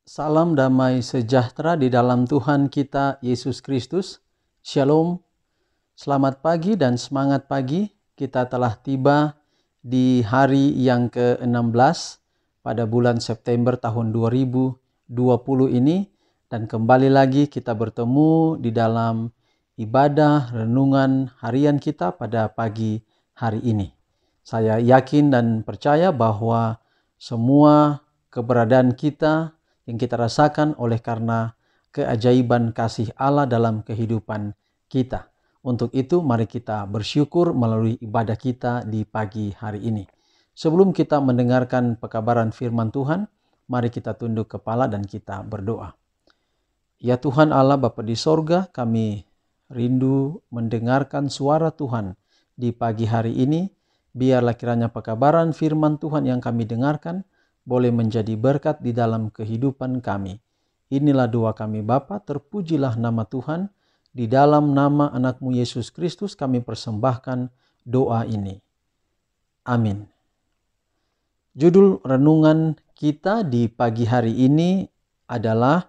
Salam damai sejahtera di dalam Tuhan kita Yesus Kristus. Shalom, selamat pagi dan semangat pagi. Kita telah tiba di hari yang ke-16 pada bulan September tahun 2020 ini. Dan kembali lagi kita bertemu di dalam ibadah renungan harian kita pada pagi hari ini. Saya yakin dan percaya bahwa semua keberadaan kita yang kita rasakan oleh karena keajaiban kasih Allah dalam kehidupan kita. Untuk itu mari kita bersyukur melalui ibadah kita di pagi hari ini. Sebelum kita mendengarkan pekabaran firman Tuhan, mari kita tunduk kepala dan kita berdoa. Ya Tuhan Allah Bapa di sorga, kami rindu mendengarkan suara Tuhan di pagi hari ini. Biarlah kiranya pekabaran firman Tuhan yang kami dengarkan boleh menjadi berkat di dalam kehidupan kami. Inilah doa kami Bapa, terpujilah nama Tuhan. Di dalam nama anak-Mu Yesus Kristus kami persembahkan doa ini. Amin. Judul renungan kita di pagi hari ini adalah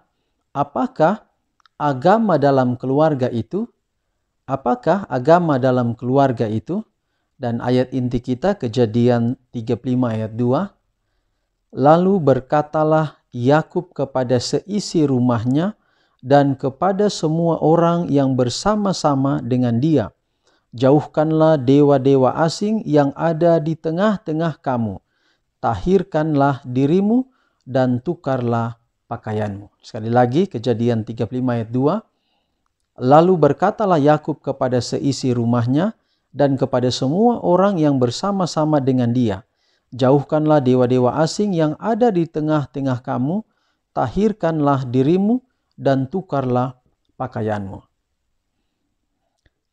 apakah agama dalam keluarga itu? Apakah agama dalam keluarga itu? Dan ayat inti kita Kejadian 35 ayat 2. Lalu berkatalah Yakub kepada seisi rumahnya dan kepada semua orang yang bersama-sama dengan dia, jauhkanlah dewa-dewa asing yang ada di tengah-tengah kamu. Tahirkanlah dirimu dan tukarlah pakaianmu. Sekali lagi Kejadian 35 ayat 2. Lalu berkatalah Yakub kepada seisi rumahnya dan kepada semua orang yang bersama-sama dengan dia, jauhkanlah dewa-dewa asing yang ada di tengah-tengah kamu, tahirkanlah dirimu dan tukarlah pakaianmu.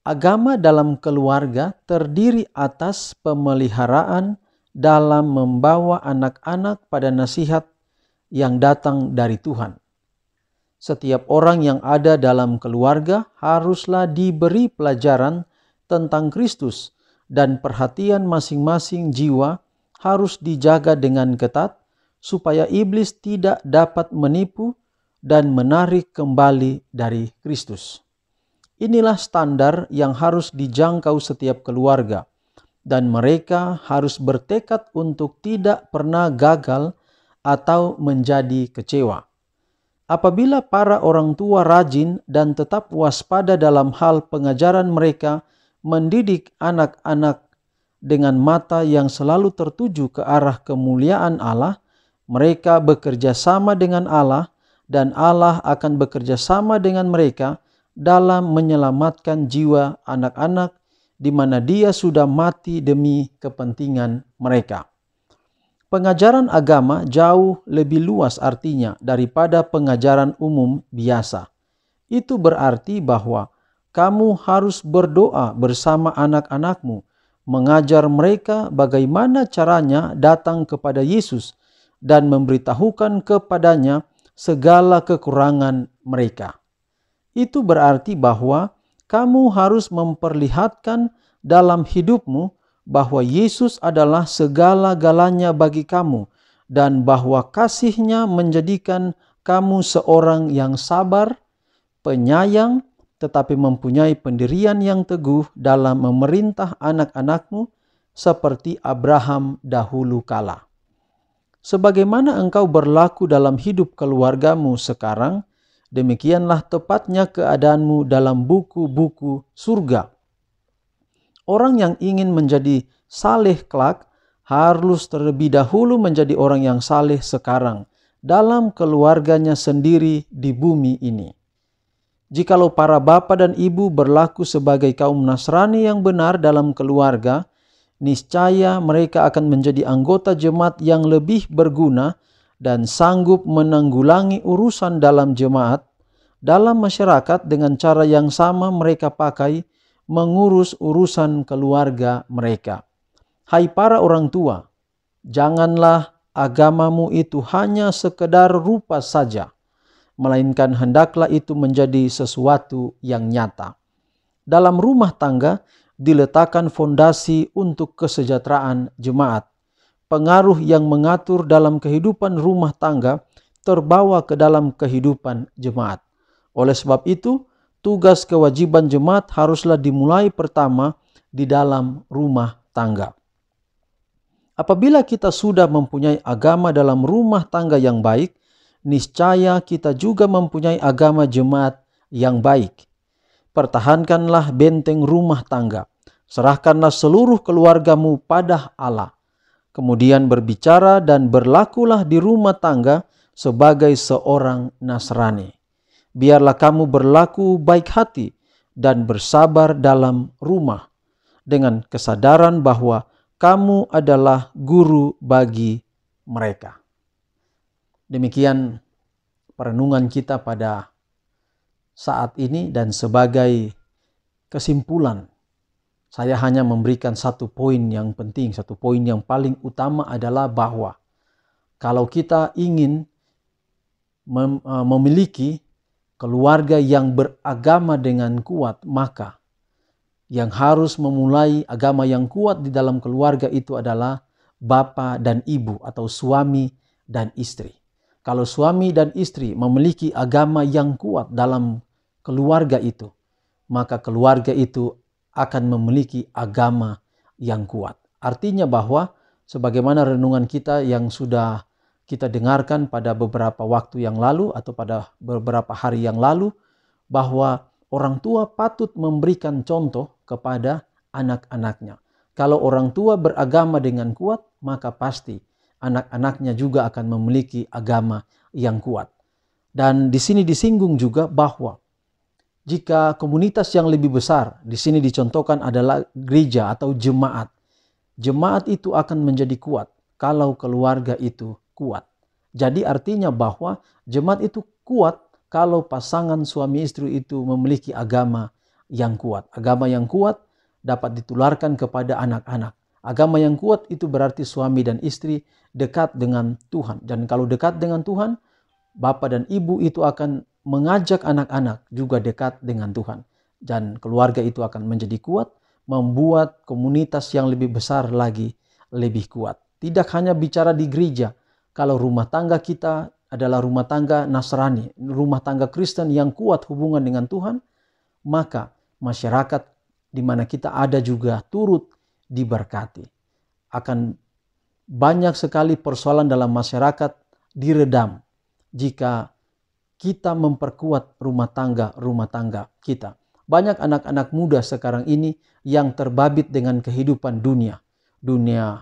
Agama dalam keluarga terdiri atas pemeliharaan dalam membawa anak-anak pada nasihat yang datang dari Tuhan. Setiap orang yang ada dalam keluarga haruslah diberi pelajaran tentang Kristus, dan perhatian masing-masing jiwa harus dijaga dengan ketat supaya iblis tidak dapat menipu dan menarik kembali dari Kristus. Inilah standar yang harus dijangkau setiap keluarga, dan mereka harus bertekad untuk tidak pernah gagal atau menjadi kecewa. Apabila para orang tua rajin dan tetap waspada dalam hal pengajaran mereka, mendidik anak-anak dengan mata yang selalu tertuju ke arah kemuliaan Allah, mereka bekerja sama dengan Allah dan Allah akan bekerja sama dengan mereka dalam menyelamatkan jiwa anak-anak di mana Dia sudah mati demi kepentingan mereka. Pengajaran agama jauh lebih luas artinya daripada pengajaran umum biasa. Itu berarti bahwa kamu harus berdoa bersama anak-anakmu, mengajar mereka bagaimana caranya datang kepada Yesus dan memberitahukan kepadanya segala kekurangan mereka. Itu berarti bahwa kamu harus memperlihatkan dalam hidupmu bahwa Yesus adalah segala-galanya bagi kamu dan bahwa kasih-Nya menjadikan kamu seorang yang sabar, penyayang, tetapi mempunyai pendirian yang teguh dalam memerintah anak-anakmu seperti Abraham dahulu kala. Sebagaimana engkau berlaku dalam hidup keluargamu sekarang, demikianlah tepatnya keadaanmu dalam buku-buku surga. Orang yang ingin menjadi saleh kelak harus terlebih dahulu menjadi orang yang saleh sekarang dalam keluarganya sendiri di bumi ini. Jikalau para bapa dan ibu berlaku sebagai kaum Nasrani yang benar dalam keluarga, niscaya mereka akan menjadi anggota jemaat yang lebih berguna dan sanggup menanggulangi urusan dalam jemaat, dalam masyarakat dengan cara yang sama mereka pakai mengurus urusan keluarga mereka. Hai para orang tua, janganlah agamamu itu hanya sekedar rupa saja, melainkan hendaklah itu menjadi sesuatu yang nyata. Dalam rumah tangga diletakkan fondasi untuk kesejahteraan jemaat. Pengaruh yang mengatur dalam kehidupan rumah tangga terbawa ke dalam kehidupan jemaat. Oleh sebab itu, tugas kewajiban jemaat haruslah dimulai pertama di dalam rumah tangga. Apabila kita sudah mempunyai agama dalam rumah tangga yang baik, niscaya kita juga mempunyai agama jemaat yang baik. Pertahankanlah benteng rumah tangga. Serahkanlah seluruh keluargamu pada Allah. Kemudian berbicara dan berlakulah di rumah tangga sebagai seorang Nasrani. Biarlah kamu berlaku baik hati dan bersabar dalam rumah, dengan kesadaran bahwa kamu adalah guru bagi mereka. Demikian perenungan kita pada saat ini, dan sebagai kesimpulan, saya hanya memberikan satu poin yang penting, satu poin yang paling utama adalah bahwa kalau kita ingin memiliki keluarga yang beragama dengan kuat, maka yang harus memulai agama yang kuat di dalam keluarga itu adalah bapa dan ibu atau suami dan istri. Kalau suami dan istri memiliki agama yang kuat dalam keluarga itu, maka keluarga itu akan memiliki agama yang kuat. Artinya bahwa sebagaimana renungan kita yang sudah kita dengarkan pada beberapa waktu yang lalu atau pada beberapa hari yang lalu, bahwa orang tua patut memberikan contoh kepada anak-anaknya. Kalau orang tua beragama dengan kuat, maka pasti anak-anaknya juga akan memiliki agama yang kuat. Dan di sini disinggung juga bahwa jika komunitas yang lebih besar, di sini dicontohkan adalah gereja atau jemaat. Jemaat itu akan menjadi kuat kalau keluarga itu kuat. Jadi artinya bahwa jemaat itu kuat kalau pasangan suami istri itu memiliki agama yang kuat. Agama yang kuat dapat ditularkan kepada anak-anak. Agama yang kuat itu berarti suami dan istri dekat dengan Tuhan. Dan kalau dekat dengan Tuhan, bapak dan ibu itu akan mengajak anak-anak juga dekat dengan Tuhan. Dan keluarga itu akan menjadi kuat, membuat komunitas yang lebih besar lagi lebih kuat. Tidak hanya bicara di gereja. Kalau rumah tangga kita adalah rumah tangga Nasrani, rumah tangga Kristen yang kuat hubungan dengan Tuhan, maka masyarakat di mana kita ada juga turut diberkati. Akan banyak sekali persoalan dalam masyarakat diredam jika kita memperkuat rumah tangga kita. Banyak anak-anak muda sekarang ini yang terbabit dengan kehidupan dunia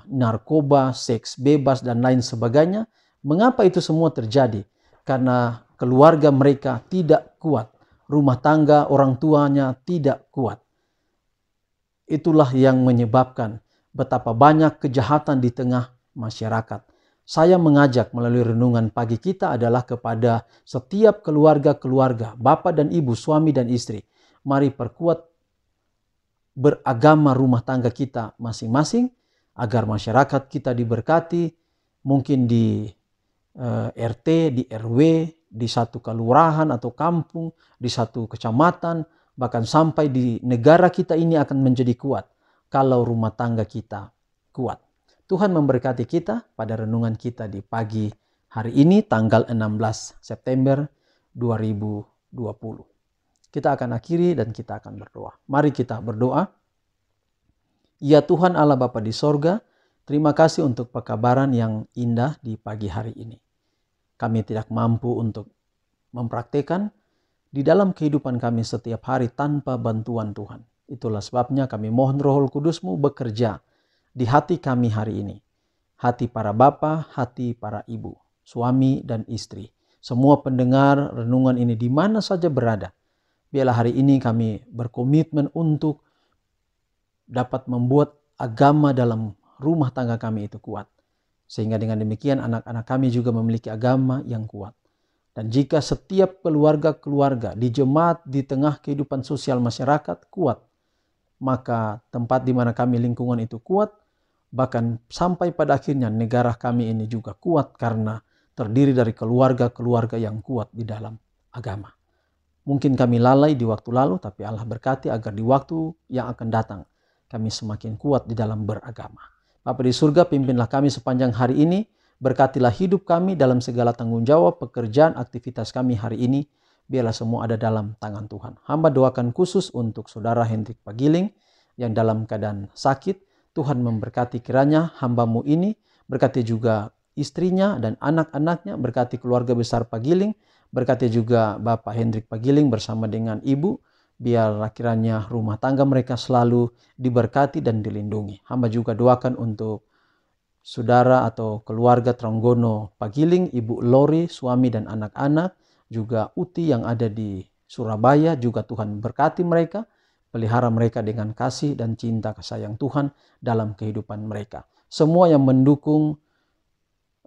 narkoba, seks bebas, dan lain sebagainya. Mengapa itu semua terjadi? Karena keluarga mereka tidak kuat. Rumah tangga orang tuanya tidak kuat. Itulah yang menyebabkan betapa banyak kejahatan di tengah masyarakat. Saya mengajak melalui renungan pagi kita adalah kepada setiap keluarga-keluarga, bapak dan ibu, suami dan istri. Mari perkuat beragama rumah tangga kita masing-masing, agar masyarakat kita diberkati, mungkin di RT, di RW, di satu kelurahan atau kampung, di satu kecamatan, bahkan sampai di negara kita ini akan menjadi kuat kalau rumah tangga kita kuat. Tuhan memberkati kita pada renungan kita di pagi hari ini, tanggal 16 September 2020. Kita akan akhiri dan kita akan berdoa. Mari kita berdoa. Ya Tuhan Allah Bapa di sorga, terima kasih untuk pekabaran yang indah di pagi hari ini. Kami tidak mampu untuk mempraktikkan di dalam kehidupan kami setiap hari tanpa bantuan Tuhan. Itulah sebabnya kami mohon Roh Kudus-Mu bekerja di hati kami hari ini. Hati para bapa, hati para ibu, suami dan istri. Semua pendengar renungan ini di mana saja berada. Biarlah hari ini kami berkomitmen untuk dapat membuat agama dalam rumah tangga kami itu kuat. Sehingga dengan demikian anak-anak kami juga memiliki agama yang kuat. Dan jika setiap keluarga-keluarga di jemaat di tengah kehidupan sosial masyarakat kuat, maka tempat di mana kami lingkungan itu kuat, bahkan sampai pada akhirnya negara kami ini juga kuat karena terdiri dari keluarga-keluarga yang kuat di dalam agama. Mungkin kami lalai di waktu lalu, tapi Allah berkati agar di waktu yang akan datang kami semakin kuat di dalam beragama. Bapa di surga, pimpinlah kami sepanjang hari ini Berkatilah hidup kami dalam segala tanggung jawab, pekerjaan, aktivitas kami hari ini. Biarlah semua ada dalam tangan Tuhan. Hamba doakan khusus untuk saudara Hendrik Pagiling yang dalam keadaan sakit. Tuhan memberkati kiranya hambamu ini, berkati juga istrinya dan anak-anaknya, berkati keluarga besar Pagiling, berkati juga Bapak Hendrik Pagiling bersama dengan Ibu. Biarlah kiranya rumah tangga mereka selalu diberkati dan dilindungi. Hamba juga doakan untuk saudara atau keluarga Tronggono Pagiling, Ibu Lori, suami dan anak-anak, juga Uti yang ada di Surabaya, juga Tuhan berkati mereka, pelihara mereka dengan kasih dan cinta kasayang Tuhan dalam kehidupan mereka. Semua yang mendukung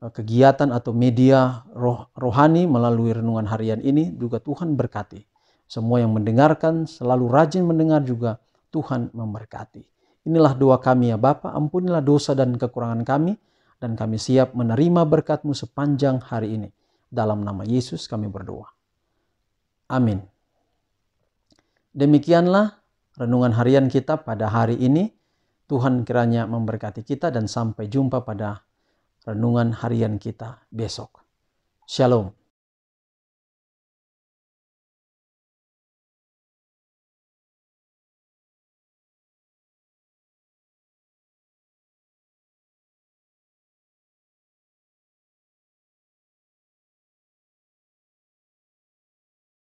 kegiatan atau media rohani melalui renungan harian ini juga Tuhan berkati. Semua yang mendengarkan selalu rajin mendengar juga Tuhan memberkati. Inilah doa kami ya Bapa, ampunilah dosa dan kekurangan kami, dan kami siap menerima berkat-Mu sepanjang hari ini. Dalam nama Yesus kami berdoa. Amin. Demikianlah renungan harian kita pada hari ini. Tuhan kiranya memberkati kita dan sampai jumpa pada renungan harian kita besok. Shalom.